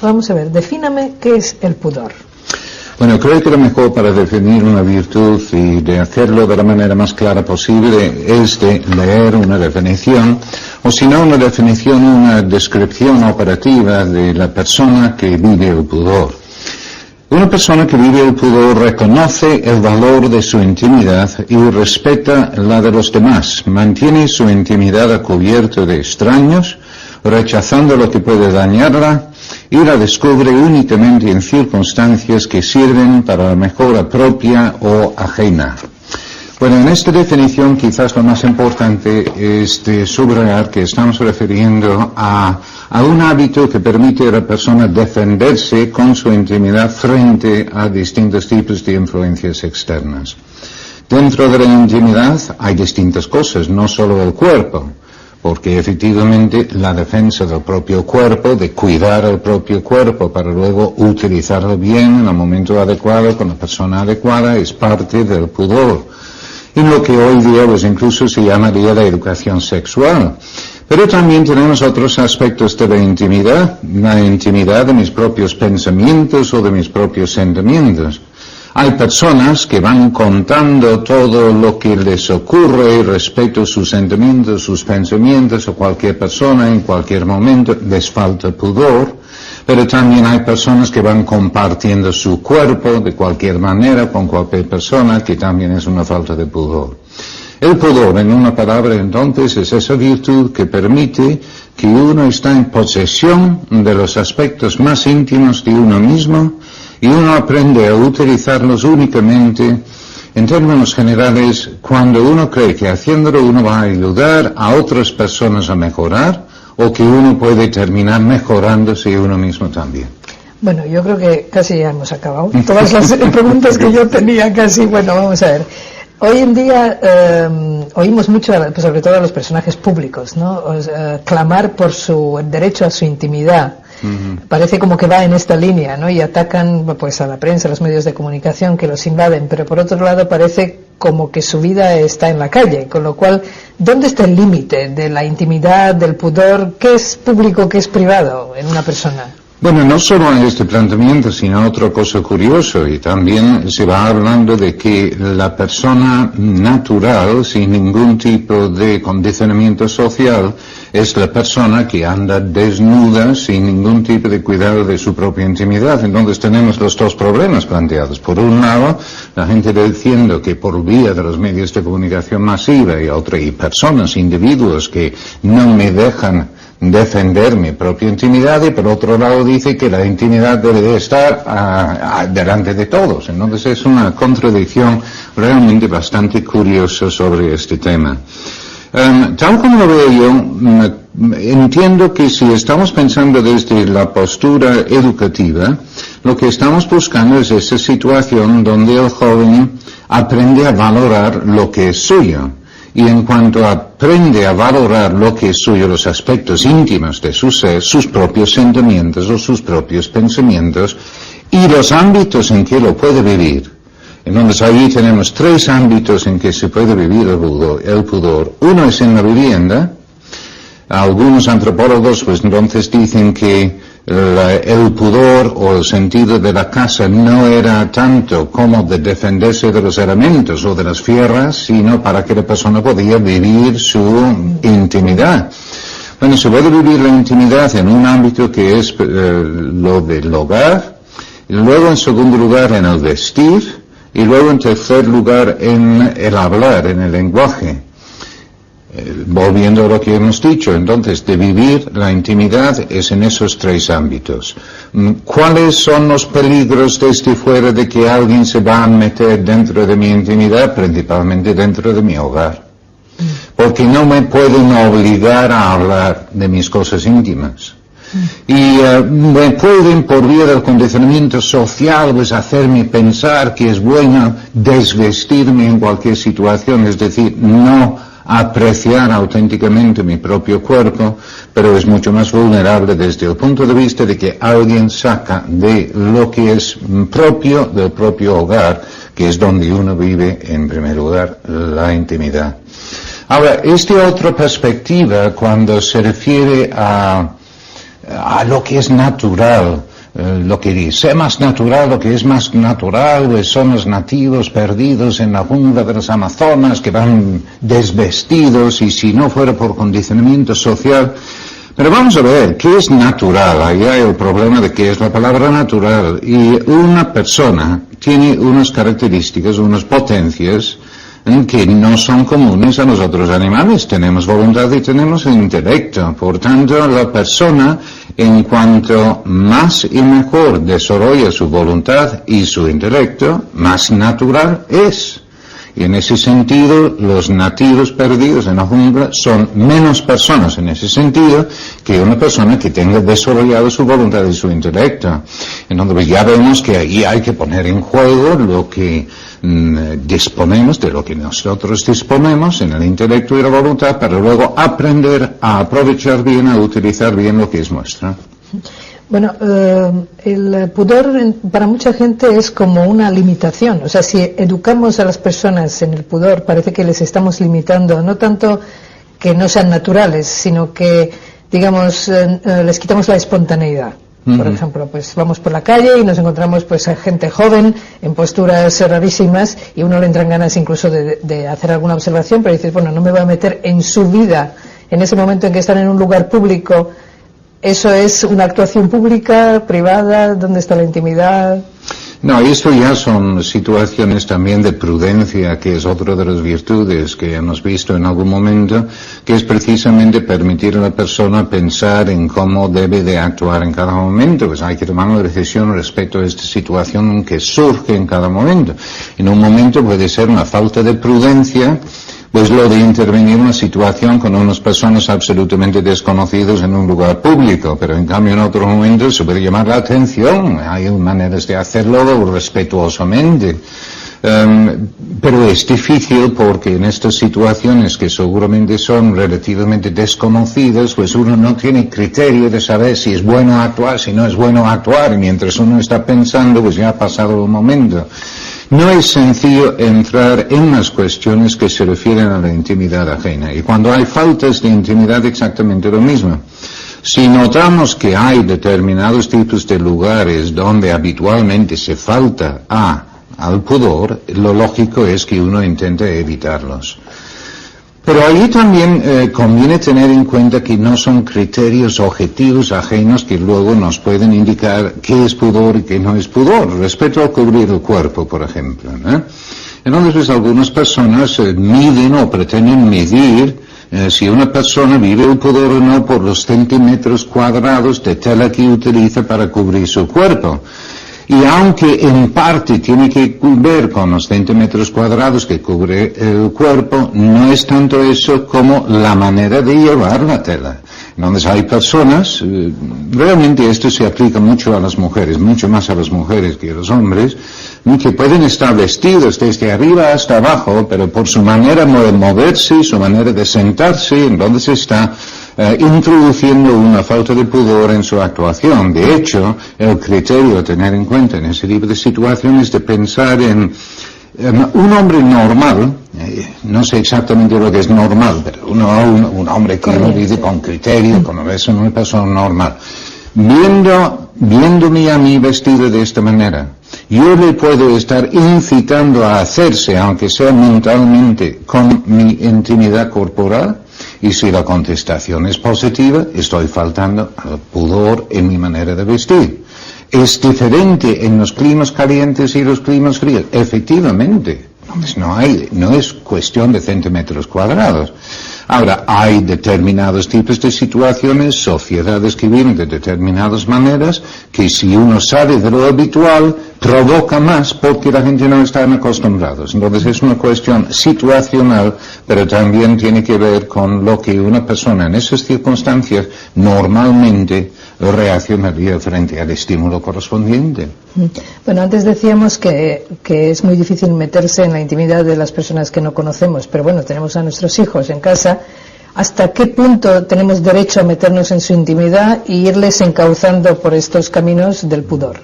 Vamos a ver, defíname qué es el pudor. Bueno, creo que lo mejor para definir una virtud y de hacerlo de la manera más clara posible es de leer una definición, o si no una definición, una descripción operativa de la persona que vive el pudor. Una persona que vive el pudor reconoce el valor de su intimidad y respeta la de los demás, mantiene su intimidad a cubierto de extraños, rechazando lo que puede dañarla, y la descubre únicamente en circunstancias que sirven para la mejora propia o ajena. Bueno, en esta definición quizás lo más importante es de subrayar que estamos refiriendo a un hábito que permite a la persona defenderse con su intimidad frente a distintos tipos de influencias externas. Dentro de la intimidad hay distintas cosas, no solo el cuerpo, porque efectivamente la defensa del propio cuerpo, de cuidar el propio cuerpo para luego utilizarlo bien en el momento adecuado, con la persona adecuada, es parte del pudor. Y lo que hoy día pues incluso se llamaría la educación sexual. Pero también tenemos otros aspectos de la intimidad de mis propios pensamientos o de mis propios sentimientos. Hay personas que van contando todo lo que les ocurre respecto a sus sentimientos, sus pensamientos, o cualquier persona en cualquier momento, les falta pudor, pero también hay personas que van compartiendo su cuerpo de cualquier manera con cualquier persona, que también es una falta de pudor. El pudor, en una palabra entonces, es esa virtud que permite que uno está en posesión de los aspectos más íntimos de uno mismo, y uno aprende a utilizarlos únicamente, en términos generales, cuando uno cree que haciéndolo uno va a ayudar a otras personas a mejorar, o que uno puede terminar mejorándose uno mismo también. Bueno, yo creo que casi ya hemos acabado. Todas las preguntas que yo tenía casi, bueno, vamos a ver. Hoy en día oímos mucho, sobre todo a los personajes públicos, ¿no? Clamar por su derecho a su intimidad. Parece como que va en esta línea, ¿no? Y atacan pues a la prensa, a los medios de comunicación que los invaden, pero por otro lado parece como que su vida está en la calle, con lo cual, ¿dónde está el límite de la intimidad, del pudor? ¿Qué es público, qué es privado en una persona? Bueno, no solo en este planteamiento, sino otra cosa curiosa, y también se va hablando de que la persona natural, sin ningún tipo de condicionamiento social, es la persona que anda desnuda, sin ningún tipo de cuidado de su propia intimidad. Entonces tenemos los dos problemas planteados. Por un lado, la gente diciendo que por vía de los medios de comunicación masiva y personas, individuos que no me dejan defender mi propia intimidad, y por otro lado dice que la intimidad debe de estar delante de todos. Entonces es una contradicción realmente bastante curiosa sobre este tema. Tal como lo veo yo, entiendo que si estamos pensando desde la postura educativa, lo que estamos buscando es esa situación donde el joven aprende a valorar lo que es suyo. Y en cuanto aprende a valorar lo que es suyo, los aspectos íntimos de su ser, sus propios sentimientos o sus propios pensamientos, y los ámbitos en que lo puede vivir. Entonces ahí tenemos tres ámbitos en que se puede vivir el pudor. Uno es en la vivienda. Algunos antropólogos pues entonces dicen que el pudor o el sentido de la casa no era tanto como de defenderse de los elementos o de las fieras, sino para que la persona podía vivir su intimidad. Bueno, se puede vivir la intimidad en un ámbito que es lo del hogar, y luego en segundo lugar en el vestir, y luego en tercer lugar en el hablar, en el lenguaje. Volviendo a lo que hemos dicho, entonces, de vivir la intimidad es en esos tres ámbitos. ¿Cuáles son los peligros desde fuera de que alguien se va a meter dentro de mi intimidad? Principalmente dentro de mi hogar. Porque no me pueden obligar a hablar de mis cosas íntimas. Y me pueden, por vía del condicionamiento social, pues hacerme pensar que es bueno desvestirme en cualquier situación, es decir, no apreciar auténticamente mi propio cuerpo, pero es mucho más vulnerable desde el punto de vista de que alguien saca de lo que es propio del propio hogar, que es donde uno vive en primer lugar la intimidad. Ahora, esta otra perspectiva, cuando se refiere a lo que es natural, lo que dice, sé más natural, lo que es más natural, pues son los nativos perdidos en la jungla de las Amazonas que van desvestidos y si no fuera por condicionamiento social. Pero vamos a ver, ¿qué es natural? Ahí hay el problema de qué es la palabra natural. Y una persona tiene unas características, unas potencias que no son comunes a los otros animales. Tenemos voluntad y tenemos intelecto. Por tanto, la persona, en cuanto más y mejor desarrolla su voluntad y su intelecto, más natural es. Y en ese sentido, los nativos perdidos en la jungla son menos personas en ese sentido que una persona que tenga desarrollado su voluntad y su intelecto. Entonces, pues ya vemos que ahí hay que poner en juego lo que disponemos, de lo que nosotros disponemos en el intelecto y la voluntad, para luego aprender a aprovechar bien, a utilizar bien lo que es nuestro. Bueno, el pudor para mucha gente es como una limitación. O sea, si educamos a las personas en el pudor, parece que les estamos limitando, no tanto que no sean naturales, sino que, digamos, les quitamos la espontaneidad. Por ejemplo, pues vamos por la calle y nos encontramos pues a gente joven en posturas rarísimas y uno le entran ganas incluso de hacer alguna observación, pero dices, bueno, no me voy a meter en su vida en ese momento en que están en un lugar público. ¿Eso es una actuación pública, privada? ¿Dónde está la intimidad? No, esto ya son situaciones también de prudencia, que es otra de las virtudes que hemos visto en algún momento, que es precisamente permitir a la persona pensar en cómo debe de actuar en cada momento. Pues hay que tomar una decisión respecto a esta situación que surge en cada momento. En un momento puede ser una falta de prudencia, pues lo de intervenir en una situación con unas personas absolutamente desconocidas en un lugar público, pero en cambio en otros momentos se puede llamar la atención, hay maneras de hacerlo respetuosamente. Pero es difícil porque en estas situaciones que seguramente son relativamente desconocidas, pues uno no tiene criterio de saber si es bueno actuar, si no es bueno actuar, y mientras uno está pensando, pues ya ha pasado el momento. No es sencillo entrar en las cuestiones que se refieren a la intimidad ajena. Y cuando hay faltas de intimidad, exactamente lo mismo. Si notamos que hay determinados tipos de lugares donde habitualmente se falta al pudor, lo lógico es que uno intente evitarlos. Pero allí también conviene tener en cuenta que no son criterios objetivos ajenos que luego nos pueden indicar qué es pudor y qué no es pudor, respecto a cubrir el cuerpo, por ejemplo, ¿no? Entonces, pues, algunas personas miden o pretenden medir si una persona vive el pudor o no por los centímetros cuadrados de tela que utiliza para cubrir su cuerpo. Y aunque en parte tiene que ver con los centímetros cuadrados que cubre el cuerpo, no es tanto eso como la manera de llevar la tela. Entonces hay personas, realmente esto se aplica mucho a las mujeres, mucho más a las mujeres que a los hombres, que pueden estar vestidos desde arriba hasta abajo, pero por su manera de moverse, su manera de sentarse, entonces está introduciendo una falta de pudor en su actuación. De hecho, el criterio a tener en cuenta en ese tipo de situaciones es de pensar en un hombre normal, no sé exactamente lo que es normal, pero un hombre que uno dice con criterio, como es una persona normal, viéndome a mí vestido de esta manera, yo le puedo estar incitando a hacerse, aunque sea mentalmente, con mi intimidad corporal. Y si la contestación es positiva, estoy faltando al pudor en mi manera de vestir. ¿Es diferente en los climas calientes y los climas fríos? Efectivamente. Pues no es cuestión de centímetros cuadrados. Ahora, hay determinados tipos de situaciones, sociedades que viven de determinadas maneras, que si uno sale de lo habitual, provoca más porque la gente no está acostumbrada. Entonces es una cuestión situacional, pero también tiene que ver con lo que una persona en esas circunstancias normalmente reaccionaría frente al estímulo correspondiente. Bueno, antes decíamos que es muy difícil meterse en la intimidad de las personas que no conocemos, pero bueno, tenemos a nuestros hijos en casa. ¿Hasta qué punto tenemos derecho a meternos en su intimidad e irles encauzando por estos caminos del pudor?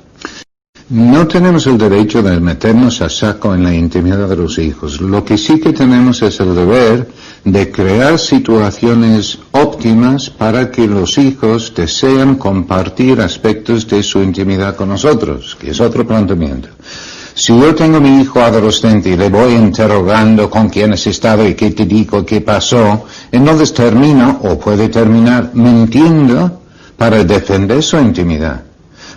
No tenemos el derecho de meternos a saco en la intimidad de los hijos. Lo que sí que tenemos es el deber de crear situaciones óptimas para que los hijos desean compartir aspectos de su intimidad con nosotros, que es otro planteamiento. Si yo tengo a mi hijo adolescente y le voy interrogando con quién has estado y qué te dijo, qué pasó, entonces termino, o puede terminar, mintiendo para defender su intimidad.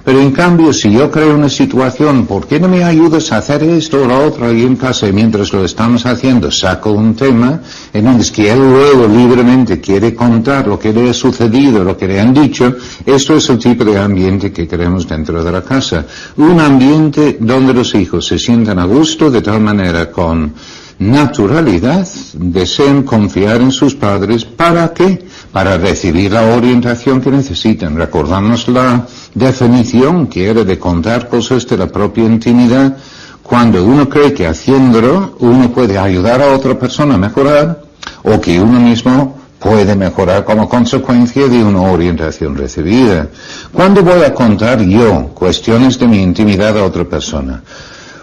Pero en cambio, si yo creo una situación, ¿por qué no me ayudas a hacer esto o lo otro ahí en casa? Y mientras lo estamos haciendo, saco un tema, entonces que él luego libremente quiere contar lo que le ha sucedido, lo que le han dicho. Esto es el tipo de ambiente que queremos dentro de la casa. Un ambiente donde los hijos se sientan a gusto, de tal manera con naturalidad, deseen confiar en sus padres. ¿Para qué? Para recibir la orientación que necesitan. Recordamos la definición que era de contar cosas de la propia intimidad. Cuando uno cree que haciéndolo uno puede ayudar a otra persona a mejorar, o que uno mismo puede mejorar como consecuencia de una orientación recibida. ¿Cuándo voy a contar yo cuestiones de mi intimidad a otra persona?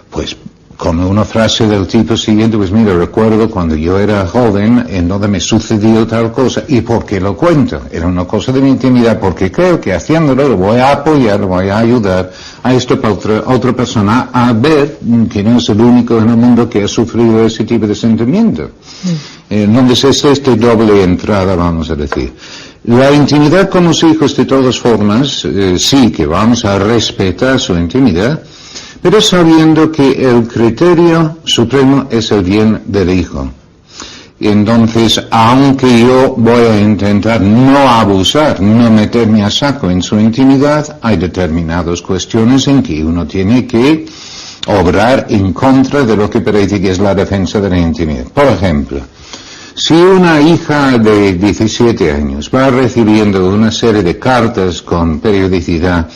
Pues con una frase del tipo siguiente, pues mira, recuerdo cuando yo era joven, en donde me sucedió tal cosa, ¿y por qué lo cuento? Era una cosa de mi intimidad, porque creo que haciéndolo lo voy a apoyar, lo voy a ayudar a esta otra persona a ver que no es el único en el mundo que ha sufrido ese tipo de sentimiento. Entonces es esta doble entrada, vamos a decir. La intimidad con los hijos, de todas formas, sí que vamos a respetar su intimidad, pero sabiendo que el criterio supremo es el bien del hijo. Entonces, aunque yo voy a intentar no abusar, no meterme a saco en su intimidad, hay determinadas cuestiones en que uno tiene que obrar en contra de lo que parece que es la defensa de la intimidad. Por ejemplo, si una hija de 17 años va recibiendo una serie de cartas con periodicidad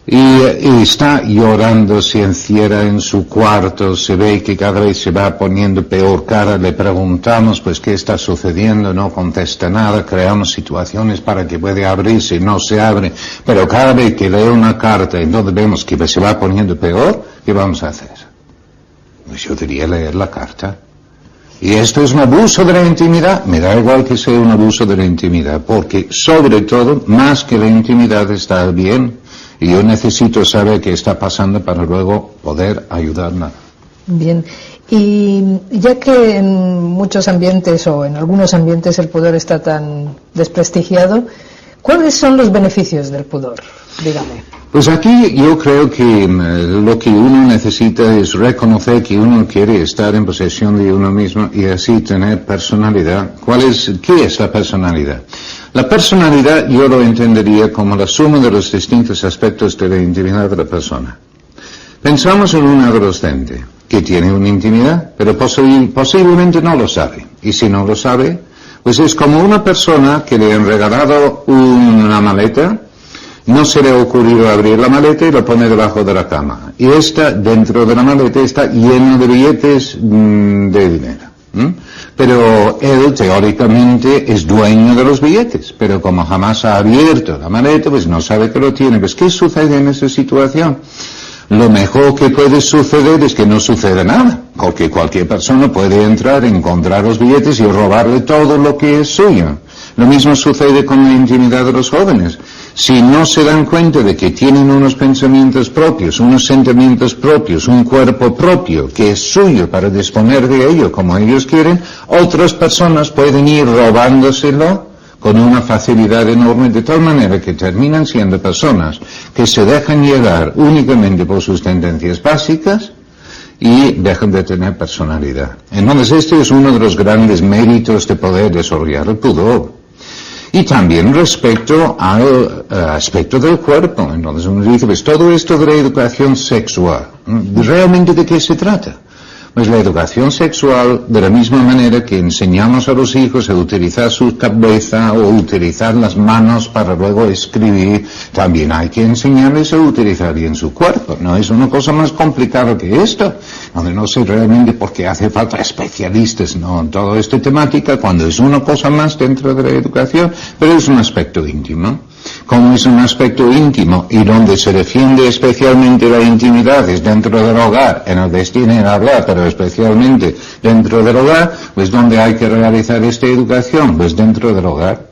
y está llorando, se encierra en su cuarto, se ve que cada vez se va poniendo peor cara, le preguntamos pues qué está sucediendo, no contesta nada, creamos situaciones para que pueda abrirse, no se abre, pero cada vez que lee una carta y entonces vemos que se va poniendo peor, ¿qué vamos a hacer? Pues yo diría leer la carta. Y esto es un abuso de la intimidad, me da igual que sea un abuso de la intimidad, porque sobre todo, más que la intimidad está el bien. Y yo necesito saber qué está pasando para luego poder ayudarla. Bien, y ya que en muchos ambientes o en algunos ambientes el pudor está tan desprestigiado, ¿cuáles son los beneficios del pudor? Dígame. Pues aquí yo creo que lo que uno necesita es reconocer que uno quiere estar en posesión de uno mismo y así tener personalidad. ¿Qué es la personalidad? La personalidad yo lo entendería como la suma de los distintos aspectos de la intimidad de la persona. Pensamos en un adolescente que tiene una intimidad, pero posiblemente no lo sabe. Y si no lo sabe, pues es como una persona que le han regalado una maleta, no se le ha ocurrido abrir la maleta y lo pone debajo de la cama. Y dentro de la maleta está lleno de billetes de dinero. Pero él teóricamente es dueño de los billetes, pero como jamás ha abierto la maleta, pues no sabe que lo tiene. Pues ¿qué sucede en esa situación? Lo mejor que puede suceder es que no suceda nada, porque cualquier persona puede entrar, encontrar los billetes y robarle todo lo que es suyo. Lo mismo sucede con la intimidad de los jóvenes. Si no se dan cuenta de que tienen unos pensamientos propios, unos sentimientos propios, un cuerpo propio que es suyo para disponer de ello como ellos quieren, otras personas pueden ir robándoselo con una facilidad enorme, de tal manera que terminan siendo personas que se dejan llevar únicamente por sus tendencias básicas y dejan de tener personalidad. Entonces este es uno de los grandes méritos de poder desarrollar el pudor. Y también respecto al aspecto del cuerpo. Entonces uno dice, pues todo esto de la educación sexual, ¿realmente de qué se trata? Pues la educación sexual, de la misma manera que enseñamos a los hijos a utilizar su cabeza o utilizar las manos para luego escribir, también hay que enseñarles a utilizar bien su cuerpo. No es una cosa más complicada que esto, donde no sé realmente por qué hace falta especialistas, ¿no?, en toda esta temática, cuando es una cosa más dentro de la educación, pero es un aspecto íntimo. como es un aspecto íntimo y donde se defiende especialmente la intimidad, es dentro del hogar, en el destino y en hablar, pero especialmente dentro del hogar, pues donde hay que realizar esta educación, pues dentro del hogar,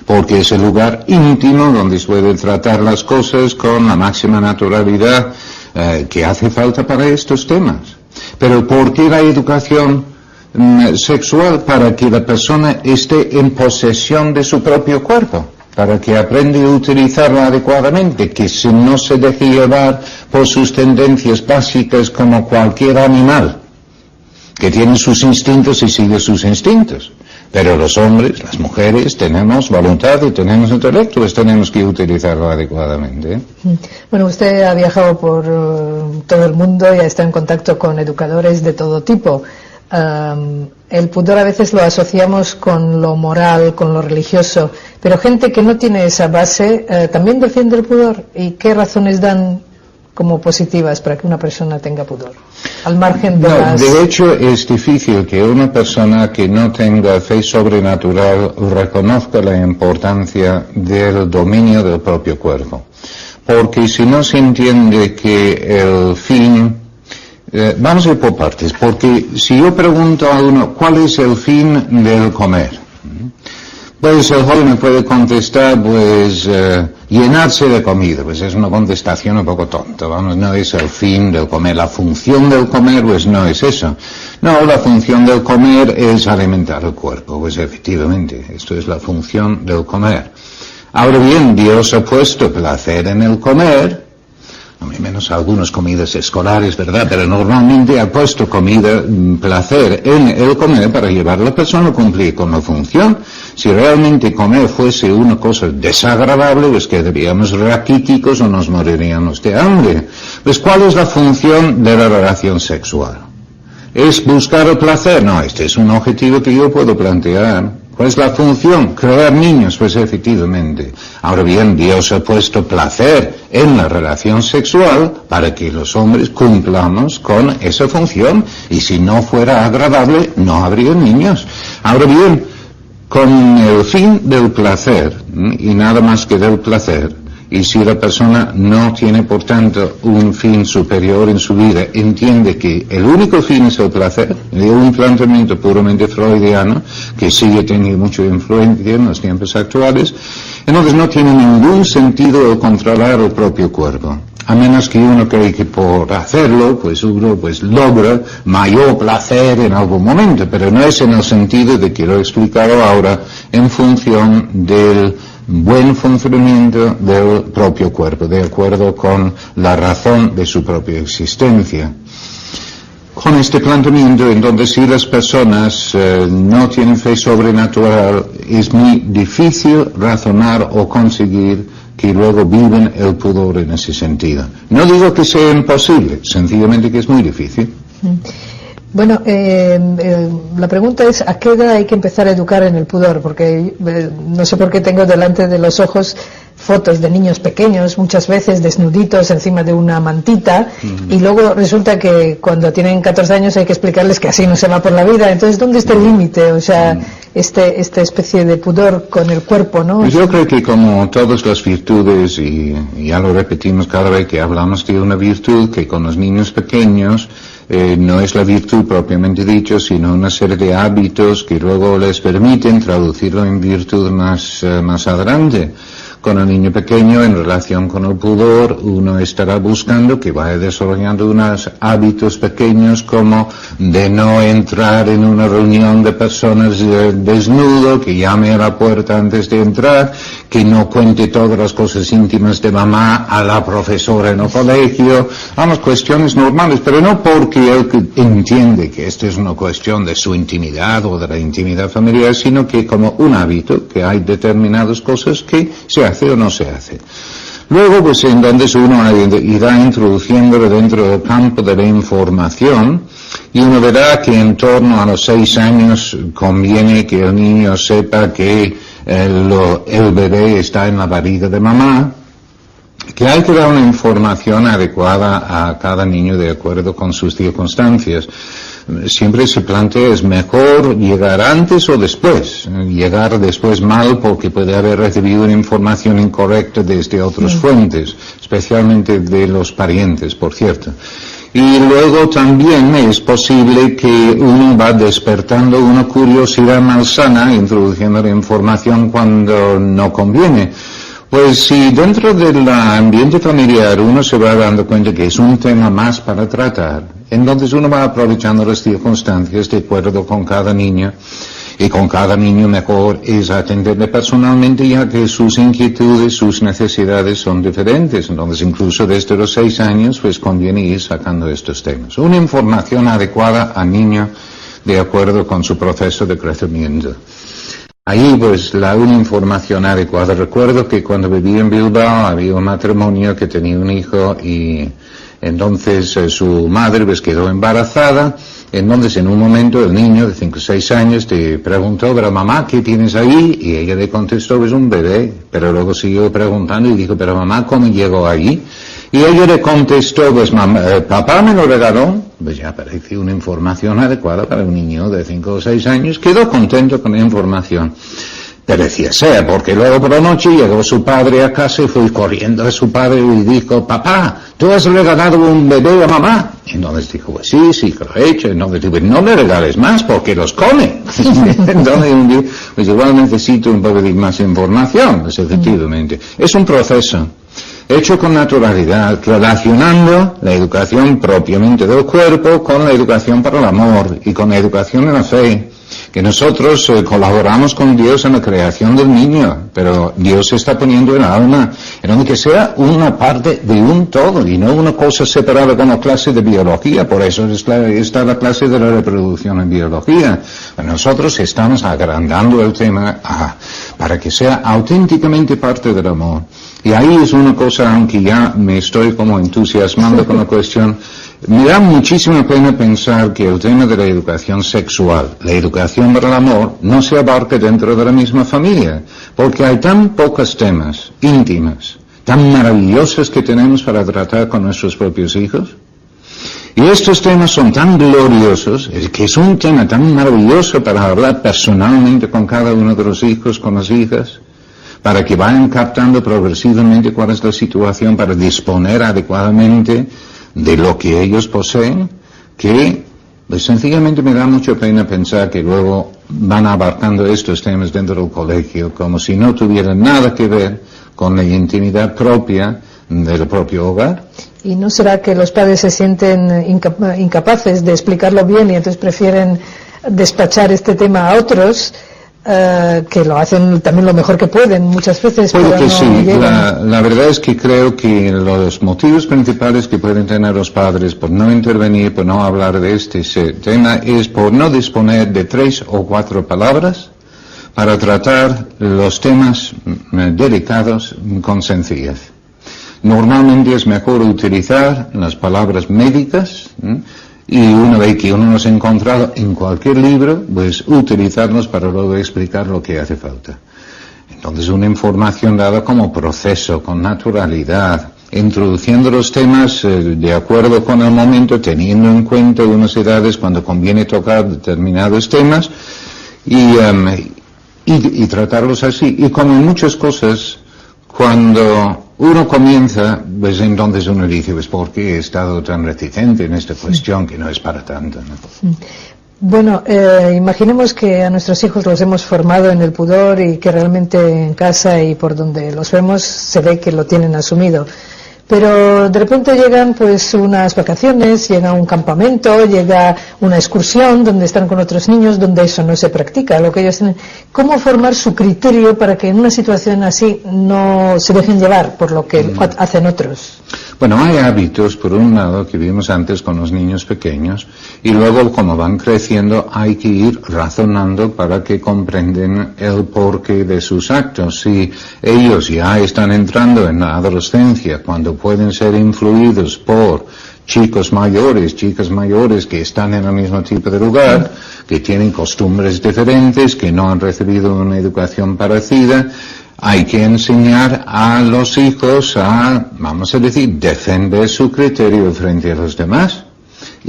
porque es el lugar íntimo donde se puede tratar las cosas con la máxima naturalidad que hace falta para estos temas. Pero ¿por qué la educación sexual? Para que la persona esté en posesión de su propio cuerpo, para que aprenda a utilizarlo adecuadamente, que no se deje llevar por sus tendencias básicas como cualquier animal, que tiene sus instintos y sigue sus instintos. Pero los hombres, las mujeres, tenemos voluntad y tenemos intelecto, pues tenemos que utilizarlo adecuadamente. Bueno, usted ha viajado por todo el mundo y ha estado en contacto con educadores de todo tipo. El pudor a veces lo asociamos con lo moral, con lo religioso, pero gente que no tiene esa base también defiende el pudor. ¿Y qué razones dan como positivas para que una persona tenga pudor? Al margen de De hecho, es difícil que una persona que no tenga fe sobrenatural reconozca la importancia del dominio del propio cuerpo. Porque si no se entiende que el fin... vamos a ir por partes, porque si yo pregunto a uno, ¿cuál es el fin del comer? Pues el joven me puede contestar, pues, llenarse de comida. Pues es una contestación un poco tonta, vamos, no es el fin del comer. La función del comer, pues no es eso. No, la función del comer es alimentar el cuerpo. Pues efectivamente, esto es la función del comer. Ahora bien, Dios ha puesto placer en el comer, a menos algunas comidas escolares, ¿verdad? Pero normalmente ha puesto placer en el comer para llevar a la persona a cumplir con la función. Si realmente comer fuese una cosa desagradable, pues quedaríamos raquíticos o nos moriríamos de hambre. Pues ¿cuál es la función de la relación sexual? ¿Es buscar el placer? No, este es un objetivo que yo puedo plantear. ¿Cuál es la función? Crear niños, pues efectivamente. Ahora bien, Dios ha puesto placer en la relación sexual para que los hombres cumplamos con esa función, y si no fuera agradable, no habría niños. Ahora bien, con el fin del placer, y nada más que del placer, y si la persona no tiene, por tanto, un fin superior en su vida, entiende que el único fin es el placer, de un planteamiento puramente freudiano, que sigue teniendo mucha influencia en los tiempos actuales, entonces no tiene ningún sentido el controlar el propio cuerpo. A menos que uno cree que por hacerlo, pues uno logra mayor placer en algún momento, pero no es en el sentido de que lo he explicado ahora, en función del buen funcionamiento del propio cuerpo, de acuerdo con la razón de su propia existencia. Con este planteamiento, entonces, si las personas no tienen fe sobrenatural, es muy difícil razonar o conseguir que luego viven el pudor en ese sentido. No digo que sea imposible, sencillamente que es muy difícil. Bueno, la pregunta es, ¿a qué edad hay que empezar a educar en el pudor? Porque no sé por qué tengo delante de los ojos fotos de niños pequeños, muchas veces desnuditos encima de una mantita, y luego resulta que cuando tienen 14 años hay que explicarles que así no se va por la vida. Entonces, ¿dónde está el límite? O sea, esta especie de pudor con el cuerpo, ¿no? Yo creo que como todas las virtudes, y ya lo repetimos cada vez que hablamos de una virtud, que con los niños pequeños no es la virtud propiamente dicho, sino una serie de hábitos que luego les permiten traducirlo en virtud más adelante. Con el niño pequeño, en relación con el pudor, uno estará buscando que vaya desarrollando unos hábitos pequeños como de no entrar en una reunión de personas desnudo, que llame a la puerta antes de entrar, que no cuente todas las cosas íntimas de mamá a la profesora en el colegio. Vamos, cuestiones normales, pero no porque él entiende que esto es una cuestión de su intimidad o de la intimidad familiar, sino que como un hábito, que hay determinadas cosas que se hace o no se hace. Luego, pues entonces uno irá introduciéndolo dentro del campo de la información, y uno verá que en torno a los 6 años conviene que el niño sepa que el bebé está en la barriga de mamá, que hay que dar una información adecuada a cada niño de acuerdo con sus circunstancias. siempre se plantea es mejor llegar antes o después. Llegar después mal porque puede haber recibido una información incorrecta desde otras fuentes, especialmente de los parientes, por cierto. Y luego también es posible que uno va despertando una curiosidad malsana, introduciendo la información cuando no conviene. Pues si dentro del ambiente familiar uno se va dando cuenta que es un tema más para tratar, entonces uno va aprovechando las circunstancias de acuerdo con cada niño, y con cada niño mejor es atenderle personalmente, ya que sus inquietudes, sus necesidades son diferentes. Entonces incluso desde los 6 años pues conviene ir sacando estos temas. Una información adecuada al niño de acuerdo con su proceso de crecimiento. Ahí pues una información adecuada. Recuerdo que cuando vivía en Bilbao había un matrimonio que tenía un hijo y entonces su madre pues quedó embarazada. Entonces en un momento el niño de 5 o 6 años te preguntó, pero mamá, ¿qué tienes ahí? Y ella le contestó, pues un bebé. Pero luego siguió preguntando y dijo, pero mamá, ¿cómo llegó ahí? Y ella le contestó, pues papá me lo regaló. Pues ya parecía una información adecuada para un niño de 5 o 6 años. Quedó contento con la información. Parecía ser, porque luego por la noche llegó su padre a casa y fue corriendo a su padre y dijo, papá, ¿tú has regalado un bebé a mamá? Y entonces dijo, pues sí, que lo he hecho. Entonces dijo, no le regales más porque los come. Entonces, pues igual necesito un poco de más información, pues efectivamente. Es un proceso hecho con naturalidad, relacionando la educación propiamente del cuerpo con la educación para el amor y con la educación en la fe. Que nosotros colaboramos con Dios en la creación del niño, pero Dios está poniendo el alma, en donde que sea una parte de un todo y no una cosa separada como clase de biología. Por eso está la clase de la reproducción en biología. Nosotros estamos agrandando el tema para que sea auténticamente parte del amor. Y ahí es una cosa, aunque ya me estoy como entusiasmando con la cuestión, me da muchísima pena pensar que el tema de la educación sexual, la educación para el amor, no se abarca dentro de la misma familia, porque hay tan pocos temas íntimos, tan maravillosos que tenemos para tratar con nuestros propios hijos. Y estos temas son tan gloriosos, que es un tema tan maravilloso para hablar personalmente con cada uno de los hijos, con las hijas, para que vayan captando progresivamente cuál es la situación para disponer adecuadamente de lo que ellos poseen, que pues sencillamente me da mucha pena pensar que luego van abarcando estos temas dentro del colegio como si no tuvieran nada que ver con la intimidad propia del propio hogar. ¿Y no será que los padres se sienten incapaces de explicarlo bien y entonces prefieren despachar este tema a otros? Que lo hacen también lo mejor que pueden muchas veces. Puede pero que no sí, llegan. la verdad es que creo que los motivos principales que pueden tener los padres por no intervenir, por no hablar de este tema, es por no disponer de 3 o 4 palabras para tratar los temas delicados con sencillez. Normalmente es mejor utilizar las palabras médicas, y una vez que uno los ha encontrado en cualquier libro, pues utilizarlos para luego explicar lo que hace falta. Entonces una información dada como proceso, con naturalidad, introduciendo los temas de acuerdo con el momento, teniendo en cuenta unas edades cuando conviene tocar determinados temas y tratarlos así. Y como en muchas cosas, cuando uno comienza, pues entonces uno dice, pues ¿por qué he estado tan reticente en esta cuestión que no es para tanto, ¿no? Bueno, imaginemos que a nuestros hijos los hemos formado en el pudor y que realmente en casa y por donde los vemos se ve que lo tienen asumido. Pero de repente llegan pues unas vacaciones, llega un campamento, llega una excursión donde están con otros niños, donde eso no se practica, lo que ellos tienen. ¿Cómo formar su criterio para que en una situación así no se dejen llevar por lo que hacen otros? Bueno, hay hábitos, por un lado, que vimos antes con los niños pequeños, y luego, como van creciendo, hay que ir razonando para que comprenden el porqué de sus actos. Si ellos ya están entrando en la adolescencia, cuando pueden ser influidos por chicos mayores, chicas mayores que están en el mismo tipo de lugar, que tienen costumbres diferentes, que no han recibido una educación parecida, hay que enseñar a los hijos a, vamos a decir, defender su criterio frente a los demás.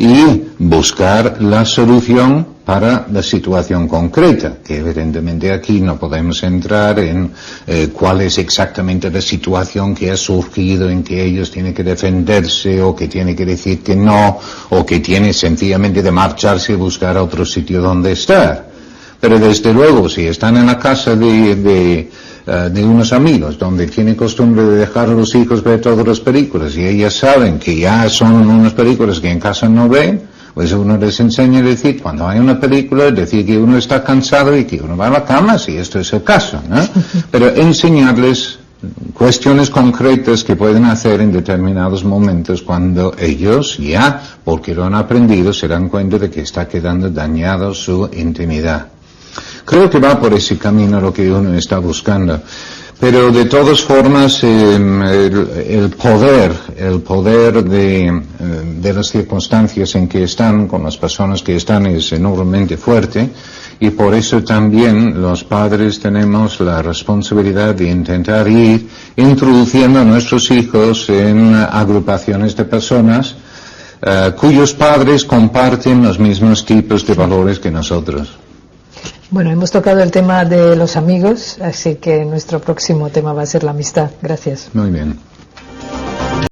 y buscar la solución para la situación concreta, que evidentemente aquí no podemos entrar en cuál es exactamente la situación que ha surgido en que ellos tienen que defenderse o que tienen que decir que no o que tienen sencillamente de marcharse y buscar otro sitio donde estar. Pero desde luego, si están en la casa de unos amigos, donde tienen costumbre de dejar a los hijos ver todas las películas, y ellas saben que ya son unas películas que en casa no ven, pues uno les enseña a decir, cuando hay una película, decir que uno está cansado y que uno va a la cama, si esto es el caso, ¿no? Pero enseñarles cuestiones concretas que pueden hacer en determinados momentos cuando ellos ya, porque lo han aprendido, se dan cuenta de que está quedando dañado su intimidad. Creo que va por ese camino lo que uno está buscando. Pero de todas formas, el poder de las circunstancias en que están, con las personas que están, es enormemente fuerte, y por eso también los padres tenemos la responsabilidad de intentar ir introduciendo a nuestros hijos en agrupaciones de personas cuyos padres comparten los mismos tipos de valores que nosotros. Bueno, hemos tocado el tema de los amigos, así que nuestro próximo tema va a ser la amistad. Gracias. Muy bien.